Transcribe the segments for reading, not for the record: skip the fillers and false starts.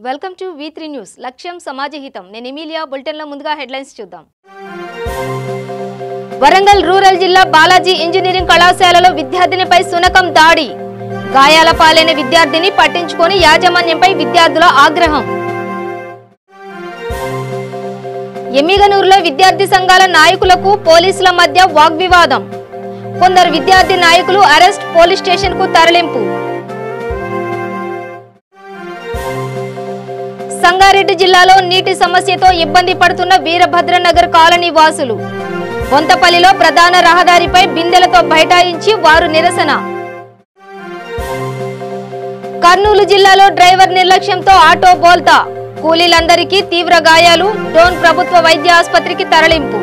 Welcome to V3 news. లక్ష్యం సమాజహితం. నేను Emilia. బులెటిన్లో ముందుగా హెడ్లైన్స్ చూద్దాం. వరంగల్ రూరల్ జిల్లా బాలాజీ ఇంజనీరింగ్ కళాశాలలో విద్యార్థినిపై సునకం దాడి. గాయాల పాలైన విద్యార్థిని పట్టించుకొని యాజమాన్యంపై విద్యార్థుల ఆగ్రహం. ఎమ్మిగనూరులో విద్యార్థి సంఘాల నాయకులకు పోలీసుల మధ్య వాగ్వివాదం. కొందరు విద్యార్థి నాయకులు అరెస్ట్, పోలీస్ స్టేషన్ కు తరలింపు. సంగారెడ్డి జిల్లాలో నీటి సమస్యతో ఇబ్బంది పడుతున్న వీరభద్రనగర్ కాలనీ వాసులు. బొంతపల్లిలో ప్రధాన రహదారిపై బిందెలతో బైఠాయించి వారు నిరసన. కర్నూలు జిల్లాలో డ్రైవర్ నిర్లక్ష్యంతో ఆటో బోల్తా. కూలీలందరికీ తీవ్ర గాయాలు. డోన్ ప్రభుత్వ వైద్య ఆసుపత్రికి తరలింపు.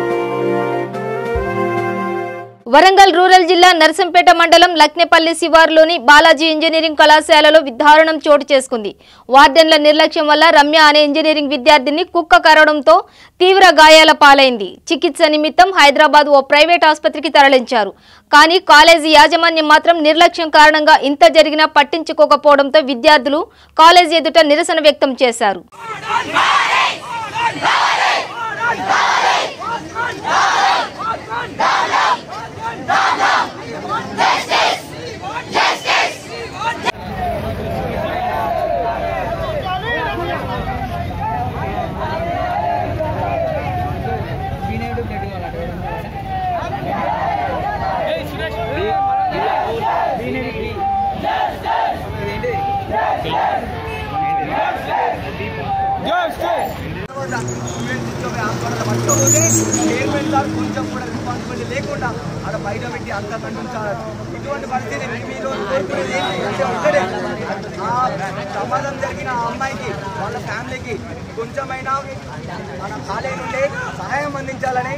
వరంగల్ రూరల్ జిల్లా నర్సంపేట మండలం లక్నేపల్లి శివారులోని బాలాజీ ఇంజనీరింగ్ కళాశాలలో దారుణం చోటు చేసుకుంది. వార్డెన్ల నిర్లక్ష్యం వల్ల రమ్య అనే ఇంజనీరింగ్ విద్యార్థిని కుక్క కరవడంతో తీవ్ర గాయాల పాలైంది. చికిత్స నిమిత్తం హైదరాబాద్ ఓ ప్రైవేట్ ఆసుపత్రికి తరలించారు. కానీ కాలేజీ యాజమాన్యం మాత్రం నిర్లక్ష్యం కారణంగా ఇంత జరిగినా పట్టించుకోకపోవడంతో విద్యార్థులు కాలేజీ ఎదుట నిరసన వ్యక్తం చేశారు. కొంచెం కూడా రెస్పాన్సిబిలిటీ లేకుండా అక్కడ బయట పెట్టి అంత ఖండించారు. ఇటువంటి పరిస్థితి మీరు ఒకటే ప్రమాదం జరిగిన ఆ అమ్మాయికి వాళ్ళ ఫ్యామిలీకి కొంచెమైనా మన కాలేజీ నుండి సహాయం అందించాలని,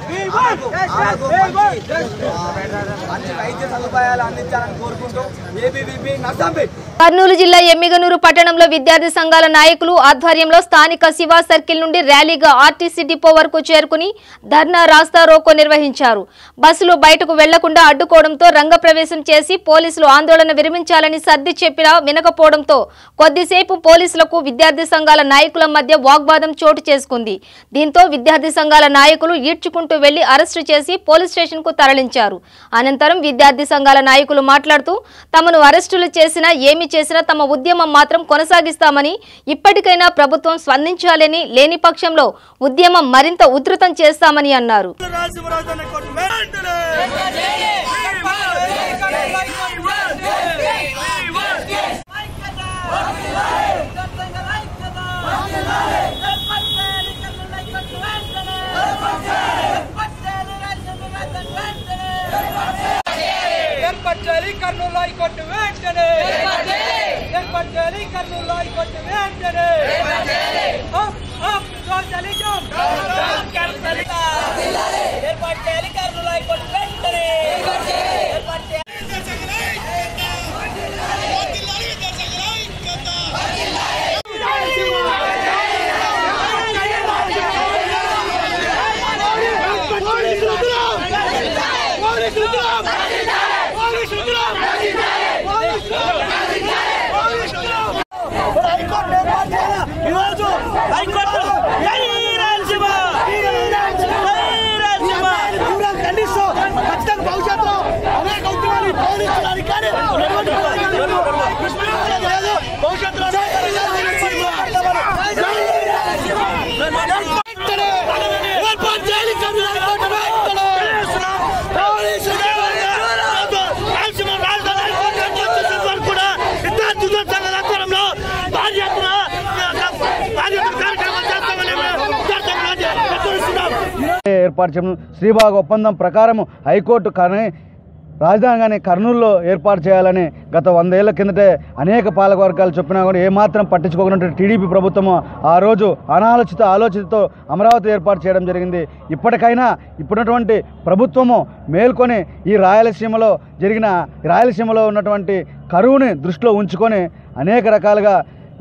మంచి వైద్య సదుపాయాలు అందించాలని కోరుకుంటూ ఏబీవీపీ నర్సంపేట్. కర్నూలు జిల్లా ఎమ్మిగనూరు పట్టణంలో విద్యార్థి సంఘాల నాయకులు ఆధ్వర్యంలో స్థానిక శివ సర్కిల్ నుండి ర్యాలీగా ఆర్టీసీ డిపో వరకు చేరుకుని ధర్నా, రాస్తా రోకో నిర్వహించారు. బస్సులు బయటకు వెళ్లకుండా అడ్డుకోవడంతో రంగప్రవేశం చేసి పోలీసులు ఆందోళన విరమించాలని సర్ది చెప్పినా వినకపోవడంతో కొద్దిసేపు పోలీసులకు విద్యార్థి సంఘాల నాయకుల మధ్య వాగ్వాదం చోటు చేసుకుంది. దీంతో విద్యార్థి సంఘాల నాయకులు ఈడ్చుకుంటూ వెళ్లి అరెస్టు చేసి పోలీస్ స్టేషన్ కు తరలించారు. అనంతరం విద్యార్థి సంఘాల నాయకులు మాట్లాడుతూ తమను అరెస్టులు చేసినా ఏమి చేసినా తమ ఉద్యమం మాత్రం కొనసాగిస్తామని, ఇప్పటికైనా ప్రభుత్వం స్పందించాలని, లేని పక్షంలో ఉద్యమం మరింత ఉధృతం చేస్తామని అన్నారు. ఏర్పాటు చేయడం శ్రీబాగ్ ఒప్పందం ప్రకారం హైకోర్టు రాజధానిగానే కర్నూలులో ఏర్పాటు చేయాలని గత 100 ఏళ్ల కిందటే అనేక పాలకవర్గాలు చెప్పినా కూడా ఏమాత్రం పట్టించుకోకుండా టీడీపీ ప్రభుత్వము ఆ రోజు ఆలోచితతో అమరావతి ఏర్పాటు చేయడం జరిగింది. ఇప్పటికైనా ఇప్పుడున్నటువంటి ప్రభుత్వము మేల్కొని ఈ రాయలసీమలో ఉన్నటువంటి కరువుని దృష్టిలో ఉంచుకొని అనేక రకాలుగా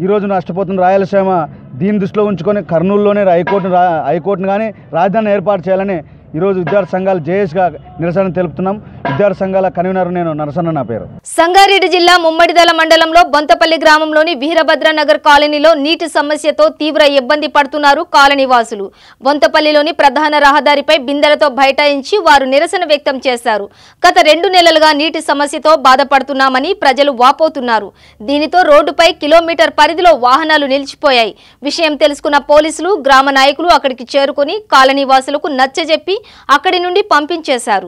ఈరోజు నష్టపోతున్న రాయలసీమ దీన్ని దృష్టిలో ఉంచుకొని కర్నూలులోనే హైకోర్టును కానీ రాజధానిని ఏర్పాటు చేయాలని ఈరోజు విద్యార్థి సంఘాలు జేఏసీగా నిరసన తెలుపుతున్నాం. విద్యార్థి సంఘాల కన్వీనర్ నేను నరసన్న నా పేరు. సంగారెడ్డి జిల్లా ముమ్మడిదల మండలంలో బొంతపల్లి గ్రామంలోని వీరభద్ర నగర్ కాలనీలో నీటి సమస్యతో తీవ్ర ఇబ్బంది పడుతున్నారు కాలనీవాసులు. బొంతపల్లిలోని ప్రధాన రహదారిపై బిందెలతో బైఠాయించి వారు నిరసన వ్యక్తం చేశారు. గత 2 నెలలుగా నీటి సమస్యతో బాధపడుతున్నామని ప్రజలు వాపోతున్నారు. దీనితో రోడ్డుపై కిలోమీటర్ పరిధిలో వాహనాలు నిలిచిపోయాయి. విషయం తెలుసుకున్న పోలీసులు, గ్రామ నాయకులు అక్కడికి చేరుకుని కాలనీవాసులకు నచ్చజెప్పి అక్కడి నుండి పంపించేశారు.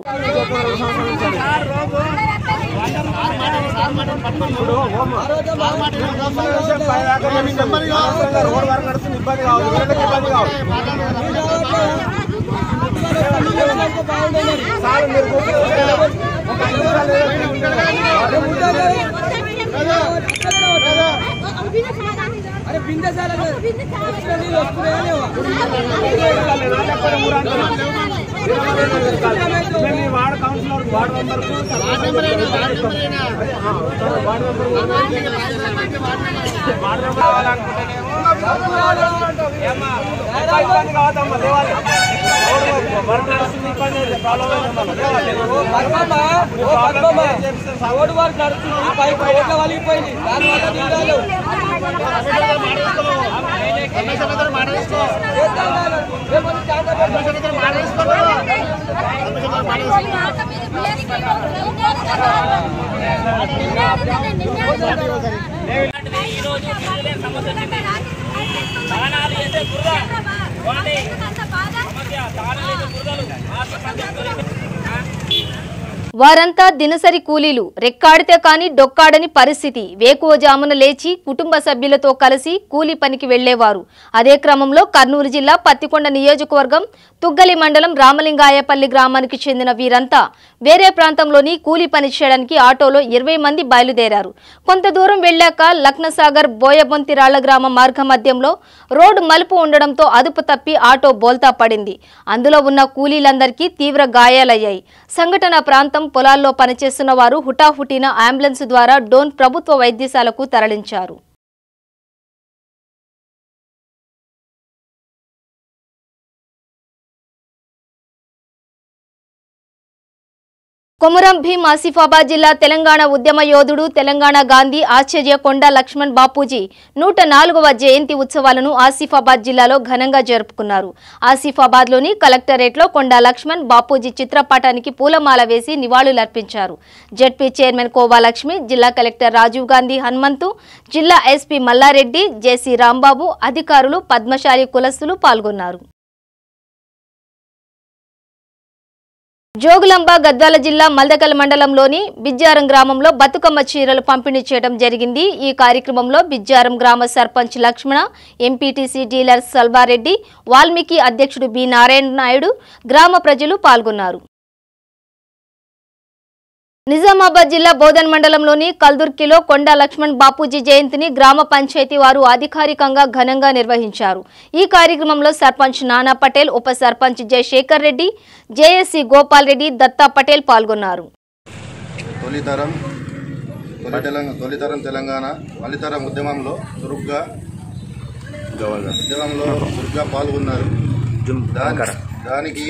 వారంతా దినసరి కూలీలు. రెక్కాడితే కాని డొక్కాడని పరిస్థితి. వేకువజామున లేచి కుటుంబ సభ్యులతో కలిసి కూలీ పనికి వెళ్లేవారు. అదే క్రమంలో కర్నూలు జిల్లా పత్తికొండ నియోజకవర్గం తుగ్గలి మండలం రామలింగాయపల్లి గ్రామానికి చెందిన వీరంతా వేరే ప్రాంతంలోని కూలీ పని చేయడానికి ఆటోలో 20 మంది బయలుదేరారు. కొంత దూరం వెళ్లాక లక్నసాగర్ బోయబొంతిరాళ్ల గ్రామ మార్గ మధ్యంలో రోడ్డు మలుపు ఉండడంతో అదుపు తప్పి ఆటో బోల్తా పడింది. అందులో ఉన్న కూలీలందరికీ తీవ్ర గాయాలయ్యాయి. సంఘటన ప్రాంతం పొలాల్లో పనిచేస్తున్న వారు హుటాహుటిన అంబులెన్స్ ద్వారా డోన్ ప్రభుత్వ వైద్యశాలకు తరలించారు. కొమురం భీం ఆసిఫాబాద్ జిల్లా తెలంగాణ ఉద్యమ యోధుడు, తెలంగాణ గాంధీ ఆచార్య కొండా లక్ష్మణ్ బాపూజీ 104వ జయంతి ఉత్సవాలను ఆసిఫాబాద్ జిల్లాలో ఘనంగా జరుపుకున్నారు. ఆసిఫాబాద్లోని కలెక్టరేట్లో కొండా లక్ష్మణ్ బాపూజీ చిత్రపటానికి పూలమాల వేసి నివాళులర్పించారు. జెడ్పీ చైర్మన్ కోవాలక్ష్మి, జిల్లా కలెక్టర్ రాజీవ్ గాంధీ హనుమంతు, జిల్లా ఎస్పీ మల్లారెడ్డి, జేసీ రాంబాబు, అధికారులు, పద్మశాలి కులస్తులు పాల్గొన్నారు. జోగులాంబ గద్వాల జిల్లా మల్దకల్ మండలంలోని బిజ్జారం గ్రామంలో బతుకమ్మ చీరలు పంపిణీ చేయడం జరిగింది. ఈ కార్యక్రమంలో బిజ్జారం గ్రామ సర్పంచ్ లక్ష్మణ, ఎంపీటీసీ డీలర్ సల్వారెడ్డి, వాల్మీకి అధ్యక్షుడు బి నారాయణ నాయుడు, గ్రామ ప్రజలు పాల్గొన్నారు. నిజామాబాద్ జిల్లా బోధన్ మండలంలోని కల్దుర్కిలో కొండా లక్ష్మణ్ బాపూజీ జయంతిని గ్రామ పంచాయతీ వారు అధికారికంగా ఘనంగా నిర్వహించారు. ఈ కార్యక్రమంలో సర్పంచ్ నానా పటేల్, ఉప సర్పంచ్ జయశేఖర్ రెడ్డి, జేఎస్సీ గోపాల్ రెడ్డి, దత్తా పటేల్ పాల్గొన్నారు. తొలితరం తెలంగాణ మలితరం ఉద్యమంలో చురుగ్గా పాల్గొన్నారు. దానికి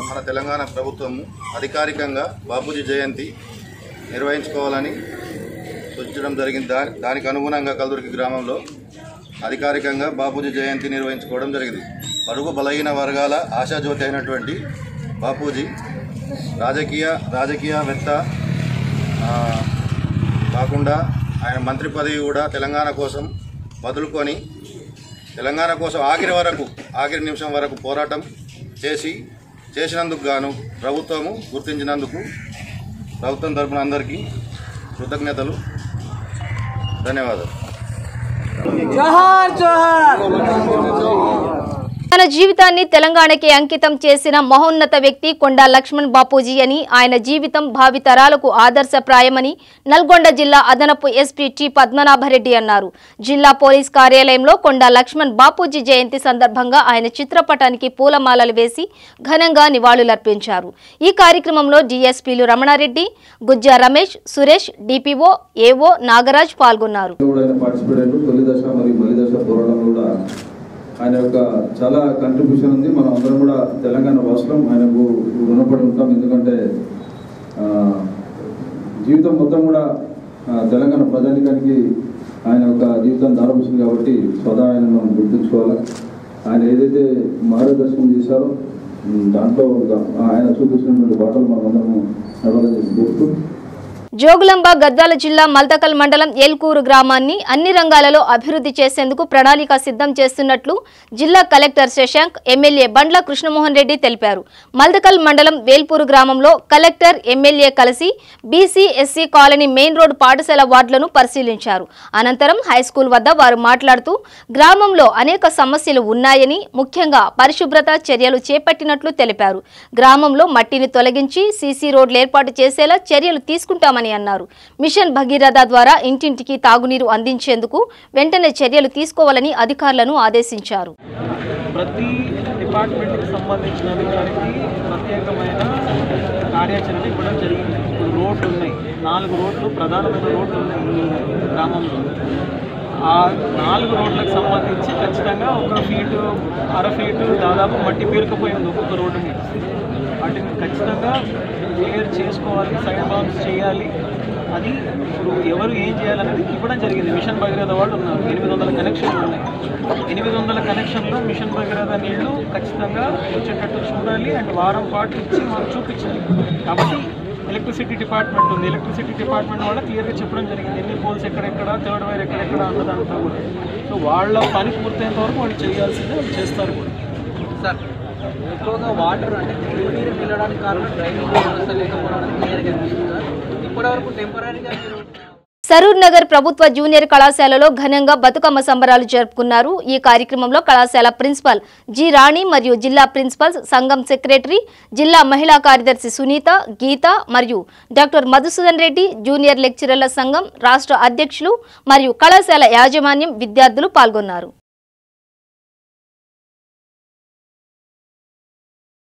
మన తెలంగాణ ప్రభుత్వం అధికారికంగా బాపూజీ జయంతి నిర్వహించుకోవాలని సూచించడం జరిగింది. దానికి అనుగుణంగా కల్దుర్కి గ్రామంలో అధికారికంగా బాపూజీ జయంతి నిర్వహించుకోవడం జరిగింది. బడుగు బలహీన వర్గాల ఆశాజ్యోతి అయినటువంటి బాపూజీ రాజకీయవేత్త కాకుండా ఆయన మంత్రి పదవి కూడా తెలంగాణ కోసం వదులుకొని తెలంగాణ కోసం ఆఖరి నిమిషం వరకు పోరాటం చేసినందుకు గాను ప్రభుత్వము గుర్తించినందుకు ప్రభుత్వం తరపున అందరికీ కృతజ్ఞతలు, ధన్యవాదాలు. తన జీవితాన్ని తెలంగాణకి అంకితం చేసిన మహోన్నత వ్యక్తి కొండా లక్ష్మణ్ బాపూజీ అని, ఆయన జీవితం భావితరాలకు ఆదర్శప్రాయమని నల్గొండ జిల్లా అదనపు ఎస్పీ టి పద్మనాభరెడ్డి అన్నారు. జిల్లా పోలీస్ కార్యాలయంలో కొండా లక్ష్మణ్ బాపూజీ జయంతి సందర్భంగా ఆయన చిత్రపటానికి పూలమాలలు వేసి ఘనంగా నివాళులర్పించారు. ఈ కార్యక్రమంలో డీఎస్పీలు రమణారెడ్డి, గుజ్జా రమేష్, సురేష్, డిపిఓ, ఏఓ నాగరాజ్ పాల్గొన్నారు. ఆయన యొక్క చాలా కంట్రిబ్యూషన్ ఉంది. మనం అందరం కూడా తెలంగాణ వాసులం, ఆయనకు రుణపడి ఉంటాం. ఎందుకంటే జీవితం మొత్తం కూడా తెలంగాణ ప్రజానికానికి ఆయన యొక్క జీవితాన్ని దారపోసింది కాబట్టి సదా ఆయన మనం గుర్తుంచుకోవాలి. ఆయన ఏదైతే మార్గదర్శనం చేశారో దాంట్లో ఆయన చూపించినటువంటి బాటలు మనం అందరం నడవాలని కోరుతూ జోగులాంబ గద్వాల జిల్లా మల్దకల్ మండలం ఏల్కూరు గ్రామాన్ని అన్ని రంగాలలో అభివృద్ధి చేసేందుకు ప్రణాళిక సిద్ధం చేస్తున్నట్లు జిల్లా కలెక్టర్ శశాంక్ ఎమ్మెల్యే బండ్ల కృష్ణమోహన్ రెడ్డి తెలిపారు. మల్దకల్ మండలం వేల్పూరు గ్రామంలో కలెక్టర్ ఎమ్మెల్యే కలిసి BC SC colony main road పాఠశాల వార్డులను పరిశీలించారు. అనంతరం హైస్కూల్ వద్ద వారు మాట్లాడుతూ గ్రామంలో అనేక సమస్యలు ఉన్నాయని, ముఖ్యంగా పరిశుభ్రత చర్యలు చేపట్టినట్లు తెలిపారు. గ్రామంలో మట్టిని తొలగించి సీసీ రోడ్లు ఏర్పాటు చేసేలా చర్యలు తీసుకుంటామని అన్నారు. మిషన్ భగీరథ ద్వారా ఇంటింటికి తాగునీరు అందించేందుకు వెంటనే చర్యలు తీసుకోవాలని అధికారులను ఆదేశించారు. ప్రతి డిపార్ట్మెంట్కి సంబంధించిన అధికారికి ప్రత్యేకమైన కార్యాచరణ ఇవ్వడం జరిగింది. రోడ్లు ఉన్నాయి, 4 రోడ్లు ప్రధానమైన రోడ్లు ఉన్నాయి ఈ గ్రామంలో. ఆ 4 రోడ్లకు సంబంధించి ఖచ్చితంగా 1 ఫీటు 1/2 ఫీటు దాదాపు మట్టి పేరుకుపోయింది ఒక్కొక్క రోడ్డు మీద. వాటిని ఖచ్చితంగా క్లియర్ చేసుకోవాలి, సైడ్ బాంబ్స్ చేయాలి. అది ఇప్పుడు ఎవరు ఏం చేయాలనేది ఇవ్వడం జరిగింది. మిషన్ భగీరథ వాళ్ళు ఉన్నారు, 800 కనెక్షన్లు ఉన్నాయి. 800 కనెక్షన్లో మిషన్ భగీరథ నీళ్లు ఖచ్చితంగా వచ్చేటట్టు చూడాలి అండ్ వారం పాటు ఇచ్చి మనం చూపించాలి. కాబట్టి ఎలక్ట్రిసిటీ డిపార్ట్మెంట్ ఉంది, ఎలక్ట్రిసిటీ డిపార్ట్మెంట్ వాళ్ళ క్లియర్గా చెప్పడం జరిగింది ఎన్ని పోల్స్ ఎక్కడెక్కడ, థర్డ్ వైర్ ఎక్కడెక్కడ అన్నదంతా కూడా. సో వాళ్ళ పని పూర్తయినంత వరకు వాళ్ళు చేయాల్సిందే, వాళ్ళు చేస్తారు కూడా. సార్ ఎక్కువగా వాటర్ అంటే నీరు వెళ్ళడానికి కారణం డ్రైనేజ్ వ్యవస్థ లేకపోవడానికి క్లియర్గా అనిపిస్తుంది. ఇప్పటివరకు టెంపరీగా సరూర్ నగర్ ప్రభుత్వ జూనియర్ కళాశాలలో ఘనంగా బతుకమ్మ సంబరాలు జరుపుకున్నారు. ఈ కార్యక్రమంలో కళాశాల ప్రిన్సిపల్ జి రాణి మరియు జిల్లా ప్రిన్సిపల్ సంఘం సెక్రటరీ, జిల్లా మహిళా కార్యదర్శి సునీత, గీత మరియు డాక్టర్ మధుసూదన్ రెడ్డి, జూనియర్ లెక్చరర్ల సంఘం రాష్ట్ర అధ్యక్షులు మరియు కళాశాల యాజమాన్యం, విద్యార్థులు పాల్గొన్నారు.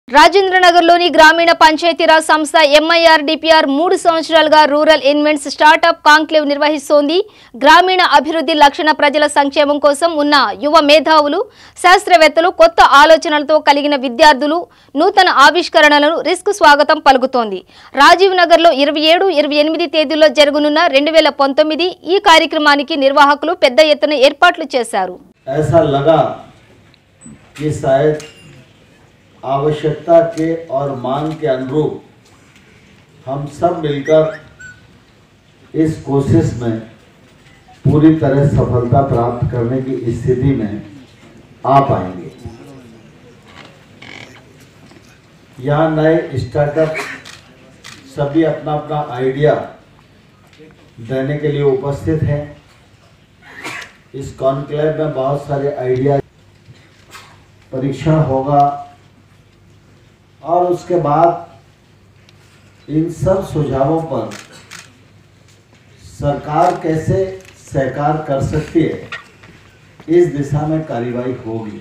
రాజేంద్రనగర్లోని గ్రామీణ పంచాయతీరాజ్ సంస్థ ఎంఐఆర్డిపిఆర్ 3 సంవత్సరాలుగా రూరల్ ఇన్వెంట్స్ స్టార్టప్ కాంక్లేవ్ నిర్వహిస్తోంది. గ్రామీణ అభివృద్ధి లక్షణ ప్రజల సంక్షేమం కోసం ఉన్న యువ మేధావులు, శాస్త్రవేత్తలు, కొత్త ఆలోచనలతో కలిగిన విద్యార్థులు, నూతన ఆవిష్కరణలను రిస్క్ స్వాగతం పలుకుతోంది. రాజీవ్ నగర్లో 27, 28 తేదీల్లో జరగనున్న 2019 ఈ కార్యక్రమానికి నిర్వాహకులు పెద్ద ఎత్తున ఏర్పాట్లు చేశారు. आवश्यकता के और मांग के अनुरूप हम सब मिलकर इस कोशिश में पूरी तरह सफलता प्राप्त करने की स्थिति में आ पाएंगे। यहाँ नए स्टार्टअप सभी अपना अपना आइडिया देने के लिए उपस्थित हैं। इस कॉन्क्लेव में बहुत सारे आइडिया परीक्षण होगा और उसके बाद इन सब सुझावों पर सरकार कैसे सहकार कर सकती है, इस दिशा में कार्यवाही होगी।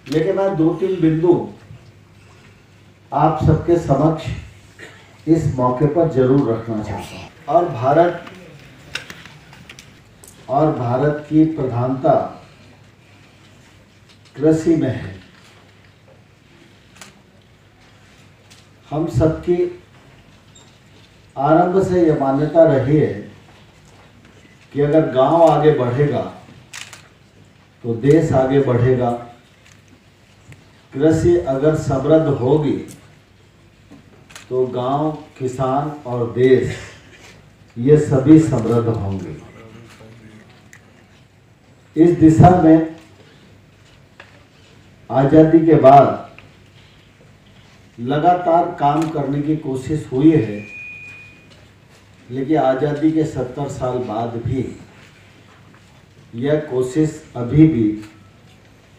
लेकिन मैं 2-3 बिंदु आप सबके समक्ष इस मौके पर जरूर रखना चाहता हूँ। और भारत की प्रधानता कृषि में है। हम सबकी आरंभ से यह मान्यता रही है कि अगर गांव आगे बढ़ेगा तो देश आगे बढ़ेगा। कृषि अगर समृद्ध होगी तो गांव, किसान और देश ये सभी समृद्ध होंगे। इस दिशा में आज़ादी के बाद लगातार काम करने की कोशिश हुई है, लेकिन आज़ादी के 70 साल बाद भी यह कोशिश अभी भी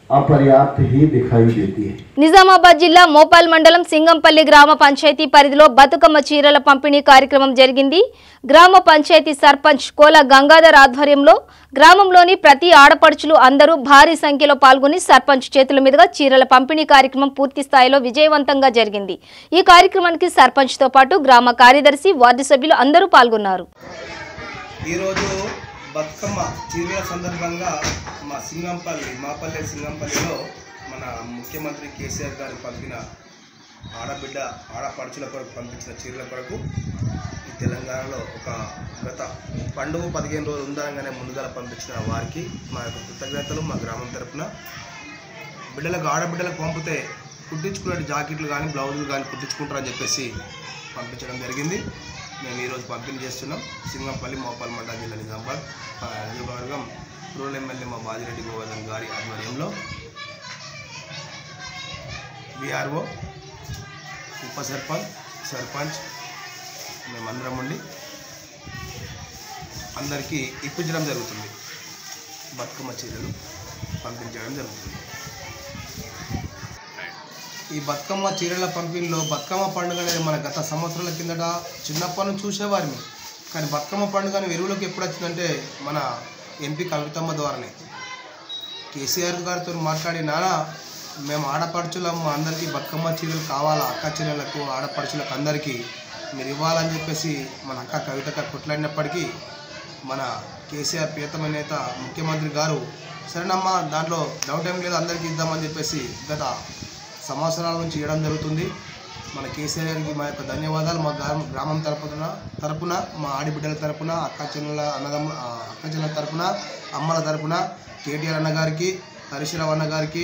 అపర్యాప్త ही दिखाई देती है। నిజామాబాద్ జిల్లా మోపాల్ మండలం సింగంపల్లి గ్రామ పంచాయతీ పరిధిలో బతుకమ్మ చీరల పంపిణీ కార్యక్రమం జరిగింది. గ్రామ పంచాయతీ సర్పంచ్ కోల గంగాధర్ ఆధ్వర్యంలో గ్రామంలోని ప్రతి ఆడపడుచులు అందరూ భారీ సంఖ్యలో పాల్గొని సర్పంచ్ చేతుల మీదుగా చీరల పంపిణీ కార్యక్రమం పూర్తి స్థాయిలో విజయవంతంగా జరిగింది. ఈ కార్యక్రమానికి సర్పంచ్ తో పాటు గ్రామ కార్యదర్శి, వార్డు సభ్యులు అందరూ పాల్గొన్నారు. ఈరోజు బతుకమ్మ చీరల సందర్భంగా మా సింగంపల్లిలో మన ముఖ్యమంత్రి కేసీఆర్ గారు పంపిన ఆడపడుచుల కొరకు పంపించిన చీరల కొరకు ఈ తెలంగాణలో ఒక గత పండుగ 15 రోజులు ఉందనగానే ముందుగా పంపించిన వారికి మా యొక్క కృతజ్ఞతలు మా గ్రామం తరపున. ఆడబిడ్డలకు పంపితే కుట్టించుకునే జాకెట్లు కానీ బ్లౌజులు కానీ కుట్టించుకుంటారని చెప్పేసి పంపించడం జరిగింది. మేము ఈరోజు పంపిణీ చేస్తున్నాం. సింగంపల్లి మోపాల్ మండల జిల్లా నిజామాబాద్ రూరల్ ఎమ్మెల్యే మా బాజిరెడ్డి గోవర్ధన్ గారి ఆధ్వర్యంలో విఆర్ఓ ఉప సర్పంచ్ మేమందరం ఉండి అందరికీ ఇప్పించడం జరుగుతుంది. బతుకమ్మ చీరలు పంపించడం జరుగుతుంది. ఈ బతుకమ్మ చీరల పంపిణీలో బతుకమ్మ పండుగ అనేది మన గత సంవత్సరాల కిందట చిన్నప్పటి నుంచి చూసేవారిని. కానీ బతుకమ్మ పండుగ వెలుగులోకి ఎప్పుడు వచ్చిందంటే మన ఎంపీ కవితమ్మ ద్వారానే. కేసీఆర్ గారితో మాట్లాడి, నానా మేము ఆడపడుచులం, మా అందరికీ బతుకమ్మ చీరలు కావాలా, అక్క చీరలకు ఆడపడుచులకు అందరికీ మీరు ఇవ్వాలని చెప్పేసి మన అక్క కవితక్క కొట్లాడినప్పటికీ మన కేసీఆర్ ప్రియతమ నేత ముఖ్యమంత్రి గారు సరేనమ్మా దాంట్లో డౌట్ ఏం లేదు అందరికీ ఇద్దామని చెప్పేసి గత సంవత్సరాల నుంచి ఇవ్వడం జరుగుతుంది. మన కేసీఆర్ గారికి మా యొక్క ధన్యవాదాలు. మా గ్రామం తరపున మా ఆడిబిడ్డల తరపున అక్క చెల్లెల తరపున అమ్మల తరపున కేటీఆర్ అన్న గారికి, హరీశ్రావు అన్న గారికి,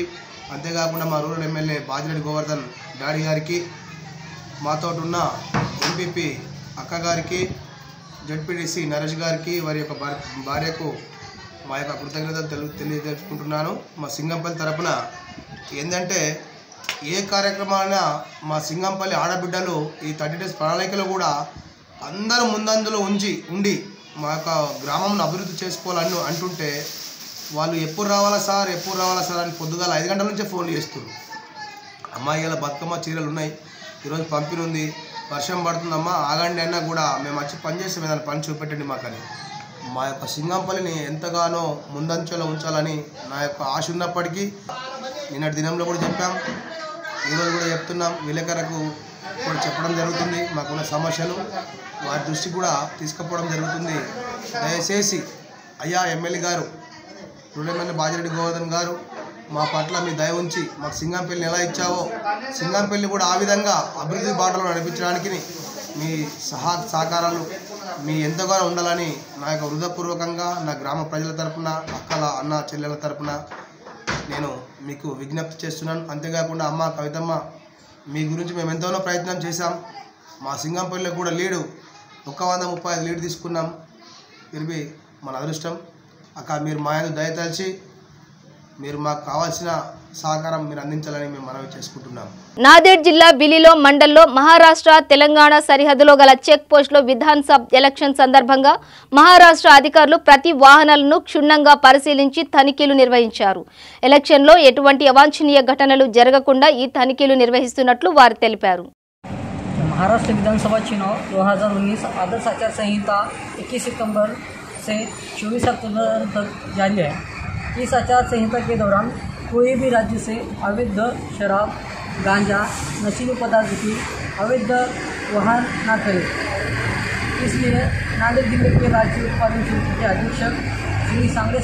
అంతేకాకుండా మా rural MLA Bajireddy Govardhan daddy గారికి, మాతో ఉన్న ఎంపీపీ అక్క గారికి, జడ్పీటీసీ నరేష్ గారికి, వారి యొక్క భార్యకు మా యొక్క కృతజ్ఞతలు తెలియజేసుకుంటున్నాను. మా సింగంపల్లి తరపున ఏంటంటే ఏ కార్యక్రమాలైనా మా సింగంపల్లి ఆడబిడ్డలు ఈ 30 days ప్రణాళికలో కూడా అందరూ ముందందులో ఉండి మా యొక్క గ్రామంను అభివృద్ధి చేసుకోవాలని అంటుంటే వాళ్ళు ఎప్పుడు రావాలా సార్ అని పొద్దుగాల 5 గంటల నుంచే ఫోన్లు చేస్తున్నారు. అమ్మాయిల బతుకమ్మ చీరలు ఉన్నాయి, ఈరోజు పంపిణీ ఉంది, వర్షం పడుతుందమ్మా ఆగండి అయినా కూడా మేము వచ్చి పని చేస్తాం, ఏదైనా పని చూపెట్టండి మాకని. మా యొక్క సింగంపల్లిని ఎంతగానో ముందంచెలో ఉంచాలని నా యొక్క ఆశ ఉన్నప్పటికీ నిన్నటి దినంలో కూడా చెప్పాం, ఈరోజు కూడా చెప్తున్నాం. విలేకరులకు కూడా చెప్పడం జరుగుతుంది. మాకున్న సమస్యలు వారి దృష్టి కూడా తీసుకుపోవడం జరుగుతుంది. దయచేసి అయ్యా ఎమ్మెల్యే గారు, రూరల్ ఎమ్మెల్యే బాజిరెడ్డి గోవర్ధన్ గారు, మా పట్ల మీ దయ ఉంచి మాకు సింగంపల్లిని ఎలా ఇచ్చావో సింగంపల్లి కూడా ఆ విధంగా అభివృద్ధి బాటలో నడిపించడానికి మీ సహకారాలు మీ ఎంతగానో ఉండాలని నా యొక్క హృదయపూర్వకంగా నా గ్రామ ప్రజల తరపున, అక్కల అన్న చెల్లెల తరపున నేను మీకు విజ్ఞప్తి చేస్తున్నాను. అంతేకాకుండా అమ్మ కవితమ్మ మీ గురించి మేము ఎంతోనో ప్రయత్నం చేశాం. మా సింగంపల్లిలో కూడా లీడు 135 లీడ్ తీసుకున్నాం. తిరిగి మన అదృష్టం అక్క మీరు మా యందు దయతలిచి మీరు మాకు కావాల్సిన సహకారం మీరు అందించాలని మేము మనవి చేసుకుంటున్నాం. నాందేడ్ జిల్లా బిలిలో మండల్లో మహారాష్ట్ర తెలంగాణ సరిహద్దులో గల చెక్ పోస్టులో విధాన్ సభ ఎలక్షన్ సందర్భంగా మహారాష్ట్ర అధికారులు ప్రతి వాహనాలను క్షుణ్ణంగా పరిశీలించి తనిఖీలు నిర్వహించారు. ఎలక్షన్లో ఎటువంటి అవాంఛనీయ ఘటనలు జరగకుండా ఈ తనిఖీలు నిర్వహిస్తున్నట్లు వారు తెలిపారు. महाराष्ट्र विधानसभा चुनाव 2019 आदर्श आचार संहिता 21 सितंबर से 24 अक्टूबर तक जारी है। इस आचार संहिता के दौरान कोई भी राज्य से अवैध शराब, गांजा, नशीले पदार्थ की अवैध वाहन न करे। इसलिए नांदेड़ जिले के राज्य उत्पादन समिति के अधीक्षक श्री सांगरे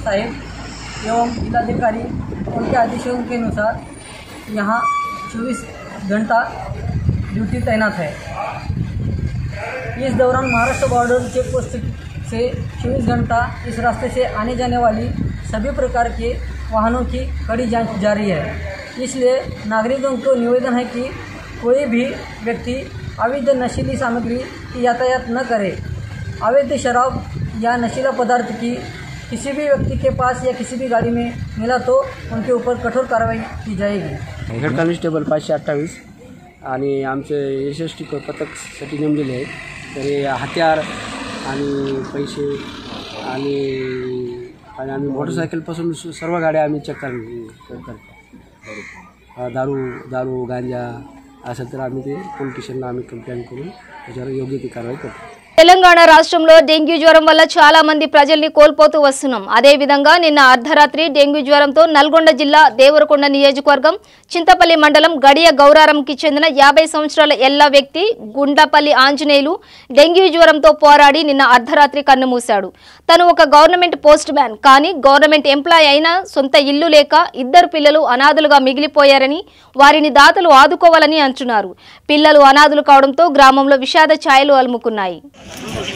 साहेब एवं जिलाधिकारी उनके आदेशों के अनुसार यहाँ 24 घंटा ड्यूटी तैनात है। इस दौरान महाराष्ट्र बॉर्डर चेक पोस्ट से 24 घंटा इस रास्ते से आने जाने वाली सभी प्रकार के वाहनों की कड़ी जांच जारी है। इसलिए नागरिकों को निवेदन है कि कोई भी व्यक्ति अवैध नशीली सामग्री की यातायात न करे। अवैध शराब या नशीला पदार्थ की किसी भी व्यक्ति के पास या किसी भी गाड़ी में मिला तो उनके ऊपर कठोर कार्रवाई की जाएगी। हेड कॉन्स्टेबल 528 आणि आमचे यशस्वी पथकसाठी नेमलेले आहेत. तर हत्यार आणि पैसे आणि आम्ही मोटरसायकलपासून सर्व गाड्या आम्ही चेक करतो. दारू गांजा असेल तर आम्ही ते पोलीस स्टेशनला आम्ही कंप्लेंट करून त्याच्यावर योग्य ती कारवाई करतो. తెలంగాణ రాష్ట్రంలో డెంగ్యూ జ్వరం వల్ల చాలా మంది ప్రజల్ని కోల్పోతూ వస్తున్నాం. అదే విధంగా నిన్న అర్ధరాత్రి డెంగ్యూ జ్వరంతో నల్గొండ జిల్లా దేవరకొండ నియోజకవర్గం చింతపల్లి మండలం గడియ గౌరారంకి చెందిన 50 సంవత్సరాల ఎల్ల వ్యక్తి గుండ్లపల్లి ఆంజనేయులు డెంగ్యూ జ్వరంతో పోరాడి నిన్న అర్ధరాత్రి కన్నుమూశాడు. తను ఒక గవర్నమెంట్ పోస్ట్ మ్యాన్, కానీ గవర్నమెంట్ ఎంప్లాయ్ అయినా సొంత ఇల్లు లేక 2 పిల్లలు అనాథులుగా మిగిలిపోయారని వారిని దాతలు ఆదుకోవాలని అంటున్నారు. పిల్లలు అనాథులు కావడంతో గ్రామంలో విషాద ఛాయలు అలుముకున్నాయి.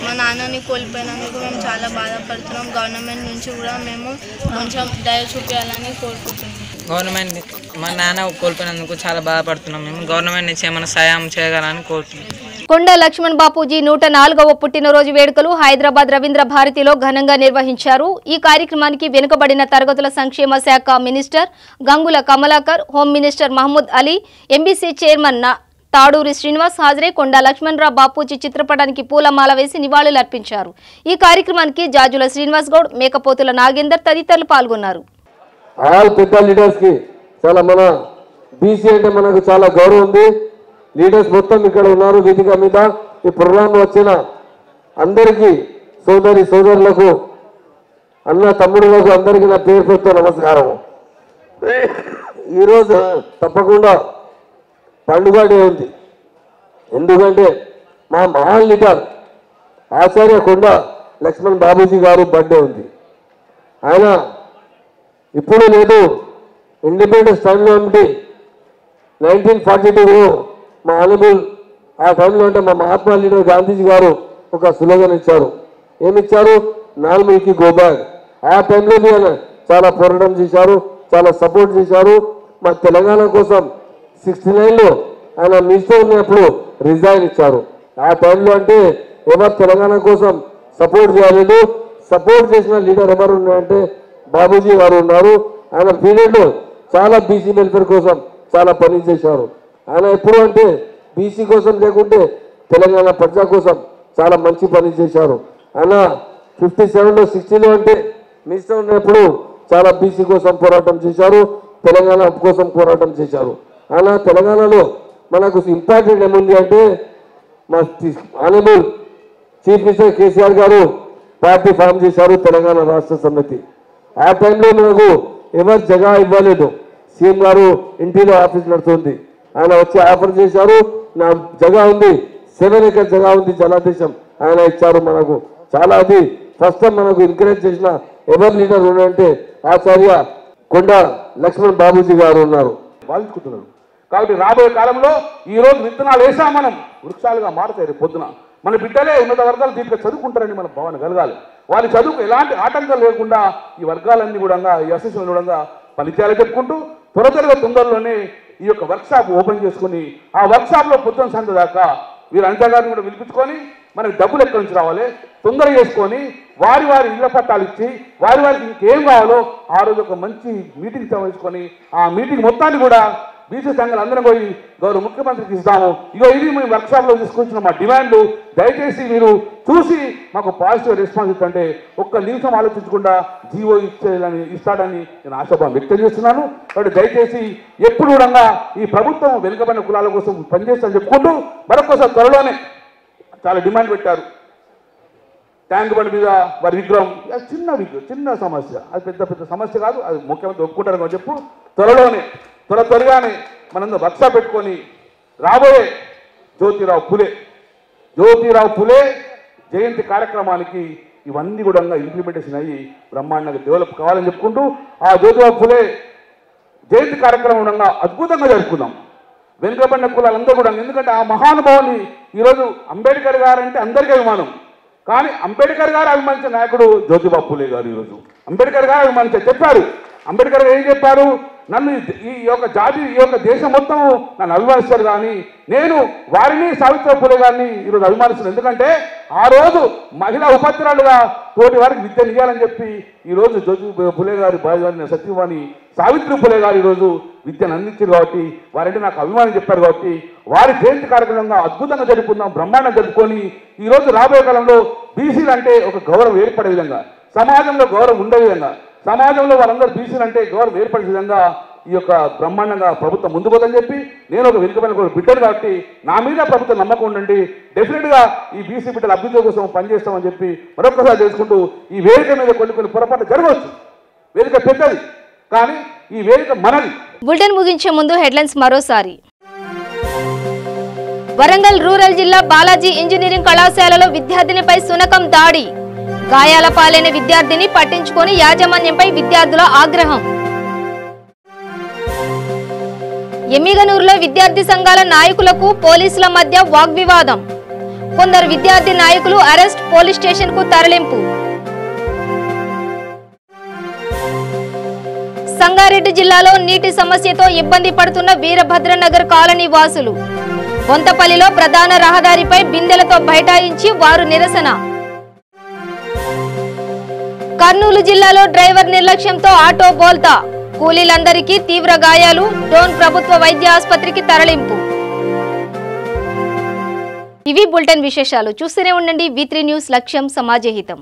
మా నాన్నని కోల్పోయినందుకు మేము చాలా బాధపడుతున్నాం. గవర్నమెంట్ నుంచి కూడా మేము కొంచెం దయ చూపించాలని కోరుకుంటున్నాం. గవర్నమెంట్ మా నాన్న కోల్పోయినందుకు చాలా బాధపడుతున్నాం. మేము గవర్నమెంట్ నుంచి ఏమైనా సాయం చేయగలని కోరుతున్నాం. కొండ లక్ష్మణ్ బాపూజీ 104వ పుట్టినరోజు వేడుకలు హైదరాబాద్ రవీంద్ర భారతిలో ఘనంగా నిర్వహించారు. ఈ కార్యక్రమానికి వెనుకబడిన తరగతుల సంక్షేమ శాఖ minister Gangula Kamalakar, home minister Mahmood Ali, MBC chairman Taduri Srinivas హాజరై కొండ లక్ష్మణరావు బాపూజీ చిత్రపటానికి పూలమాల వేసి నివాళులర్పించారు. ఈ కార్యక్రమానికి జాజుల శ్రీనివాస్ గౌడ్, మేకపోతుల నాగేందర్ తదితరులు పాల్గొన్నారు. ఆల్ పెద్ద లీడర్స్ కి చాలా మన బీసీ అంటే మనకు చాలా గౌరవం ఉంది. లీడర్స్ మొత్తం ఇక్కడ ఉన్నారు వేదిక మీద. ఈ ప్రోగ్రాం వచ్చిన అందరికీ సోదరులకు అన్న తమ్ముడులకు అందరికీ నా పేరుతో నమస్కారం. ఈరోజు తప్పకుండా పండుగ డే ఉంది. ఎందుకంటే మా మహాన్ లీడర్ ఆచార్య కొండ లక్ష్మణ్ బాబూజీ గారు బర్త్డే ఉంది. ఆయన ఇప్పుడు లేదు, ఇండిపెండెన్స్ టైంలో ఉండి 1942లో మా ఆనబుల్ ఆ టైంలో అంటే మా మహాత్మా లీడర్ గాంధీజీ గారు ఒక స్లోగన్ ఇచ్చారు. ఏమిచ్చారు? నాలుగుకి గో బ్యాక్. ఆ టైంలో ఆయన చాలా పోరాటం చేశారు, చాలా సపోర్ట్ చేశారు. మా తెలంగాణ కోసం 69లో ఆయన మినిస్టర్ ఉన్నప్పుడు రిజైన్ ఇచ్చారు. ఆ టైంలో అంటే ఎవరు తెలంగాణ కోసం సపోర్ట్ చేయలేదు. సపోర్ట్ చేసిన లీడర్ ఎవరు ఉన్నారంటే బాబూజీ గారు ఉన్నారు. ఆయన పీరియడ్లో చాలా బీసీ వెల్ఫేర్ కోసం చాలా పని చేశారు. ఆయన ఎప్పుడు అంటే బీసీ కోసం లేకుంటే తెలంగాణ ప్రజల కోసం చాలా మంచి పని చేశారు. ఆయన 57లో 60లో అంటే మినిస్టర్ ఉన్నప్పుడు చాలా బీసీ కోసం పోరాటం చేశారు, తెలంగాణ కోసం పోరాటం చేశారు. ఆయన తెలంగాణలో మనకు ఇంపార్టెంట్ ఏముంది అంటే మా ఆనరబుల్ చీఫ్ మినిస్టర్ కేసీఆర్ గారు పార్టీ ఫామ్ చేశారు, తెలంగాణ రాష్ట్ర సమితి. ఆ టైంలో మనకు ఎవరు జగా ఇవ్వలేదు. సీఎం గారు ఇంటిలో ఆఫీస్ నడుస్తుంది, ఆయన వచ్చి ఆఫర్ చేశారు. నా జగా ఉంది, 7 ఎకర్ జగా ఉంది, జలాదేశం ఆయన ఇచ్చారు మనకు. చాలా అది ఫస్ట్ టైం మనకు ఎంకరేజ్ చేసిన ఎవరు లీడర్ ఉన్నారంటే ఆచార్య కొండ లక్ష్మణ్ బాబూజీ గారు ఉన్నారు. బాధించుకుంటున్నారు. కాబట్టి రాబోయే కాలంలో ఈ రోజు విత్తనాలు వేసా మనం వృక్షాలుగా మారుతాయి. రేపు పొద్దున మన బిడ్డలే ఉన్నత వర్గాలు దీంట్లో చదువుకుంటారని మన భావన కలగాలి. వాళ్ళ చదువుకు ఎలాంటి ఆటంకం లేకుండా ఈ వర్గాలన్నీ కూడా ఈ అసోసియేషన్ కూడా పనిచేయాలని చెప్పుకుంటూ త్వరగా తొందరలోనే ఈ యొక్క వర్క్షాప్ ఓపెన్ చేసుకుని ఆ వర్క్షాప్లో పొద్దున సంత దాకా వీరు అనితా గారిని కూడా పిలిపించుకొని మనకి డబ్బులు ఎక్కడి నుంచి రావాలి తొందరగా చేసుకొని వారి ఇళ్ల పట్టాలు ఇచ్చి వారికి ఇంకేం కావాలో ఆ రోజు ఒక మంచి మీటింగ్ తీసుకొని ఆ మీటింగ్ మొత్తాన్ని కూడా బీసీ సంఘాలు అందరం పోయి గౌరవ ముఖ్యమంత్రికి ఇస్తాము. ఇది మేము వర్క్షాప్లో తీసుకొచ్చిన మా డిమాండ్లు. దయచేసి మీరు చూసి మాకు పాజిటివ్ రెస్పాన్స్ ఇస్తుంటే ఒక్క నిమిషం ఆలోచించకుండా జీవో ఇస్తాడని నేను ఆశాభావం వ్యక్తం చేస్తున్నాను. కాబట్టి దయచేసి ఎప్పుడు కూడా ఈ ప్రభుత్వం వెనుకబడిన కులాల కోసం పనిచేస్తామని చెప్పుకుంటూ మరొకసారి త్వరలోనే చాలా డిమాండ్ పెట్టారు. ట్యాంక్ బండ్ మీద వారి విగ్రహం చిన్న సమస్య, అది పెద్ద సమస్య కాదు, అది ముఖ్యమంత్రి ఒప్పుకుంటారని చెప్పు. త్వరగానే మనందరం వర్క్షా పెట్టుకొని రాబోయే జ్యోతిరావు పులే జయంతి కార్యక్రమానికి ఇవన్నీ కూడా ఇంప్లిమెంటేషన్ అయ్యి బ్రహ్మాండంగా డెవలప్ కావాలని చెప్పుకుంటూ ఆ జ్యోతిరావు పులే జయంతి కార్యక్రమం అద్భుతంగా జరుపుకుందాం. వెనుకబడిన కులాలందరూ కూడా, ఎందుకంటే ఆ మహానుభావుని ఈరోజు అంబేద్కర్ గారు అంటే అందరికీ అభిమానం, కానీ అంబేద్కర్ గారు అభిమానించిన నాయకుడు జ్యోతిబా పూలే గారు. ఈరోజు అంబేద్కర్ గారు చెప్పారు. అంబేద్కర్ గారు ఏం చెప్పారు? నన్ను ఈ యొక్క దేశం మొత్తం నన్ను అభిమానిస్తారు, కానీ నేను వారిని సావిత్రి పూలే గారిని ఈరోజు అభిమానిస్తున్నాను. ఎందుకంటే ఆ రోజు మహిళా ఉపాధ్యాయులుగా తోటి వారికి విద్యను ఇవ్వాలని చెప్పి ఈరోజు జ్యోతి పూలే గారి భార్య సత్యవాణి సావిత్రి పూలే గారు ఈరోజు విద్యను అందించారు. కాబట్టి వారంటే నాకు అభిమానం చెప్పారు. కాబట్టి వారి జయంతి కార్యక్రమంగా అద్భుతంగా జరుపుకుందాం, బ్రహ్మాండం జరుపుకొని ఈరోజు రాబోయే కాలంలో బీసీలు అంటే ఒక గౌరవం ఏర్పడే విధంగా, సమాజంలో గౌరవం ఉండే విధంగా, సమాజంలో వాళ్ళందరూ బీసీలు అంటే గౌరవం ఏర్పడే విధంగా ఈ యొక్క బ్రహ్మాండంగా ప్రభుత్వం ముందు పోదని చెప్పి నేను ఒక వెనుకబడిన బిడ్డను కాబట్టి నా మీద ప్రభుత్వం నమ్మకం ఉండండి, డెఫినెట్గా ఈ బీసీ బిడ్డల అభివృద్ధి కోసం పనిచేస్తామని చెప్పి మరొకసారి తెలుసుకుంటూ ఈ వేదిక మీద కొన్ని పొరపాట్లు జరగవచ్చు. వేదిక పెద్దది కానీ ఈ వేదిక మనది. బులెటిన్ ముగించే ముందు హెడ్లైన్స్ మరోసారి. వరంగల్ రూరల్ జిల్లా బాలాజీ ఇంజనీరింగ్ కళాశాలలో విద్యార్థినిపై సునకం దాడి, గాయాల పాలైన విద్యార్థిని పట్టించుకొని యాజమాన్యంపై విద్యార్థుల ఆగ్రహం. ఎమ్మిగనూరులో విద్యార్థి సంఘాల నాయకులకు పోలీసుల మధ్య వాగ్వివాదం, కొందరు విద్యార్థి నాయకులు అరెస్ట్, పోలీస్ స్టేషన్ కు తరలింపు. సంగారెడ్డి జిల్లాలో నీటి సమస్యతో ఇబ్బంది పడుతున్న వీరభద్రనగర్ కాలనీ వాసులు, బొంతపల్లిలో ప్రధాన రహదారిపై బిందెలతో బైఠాయించి వారు నిరసన. కర్నూలు జిల్లాలో డ్రైవర్ నిర్లక్ష్యంతో ఆటో బోల్తా, కూలీలందరికీ తీవ్ర గాయాలు, డోన్ ప్రభుత్వ వైద్య ఆసుపత్రికి తరలింపు. ఇవి బులెటిన్ విశేషాలు. చూస్తూనే ఉండండి V3 న్యూస్, లక్ష్యం సమాజహితం.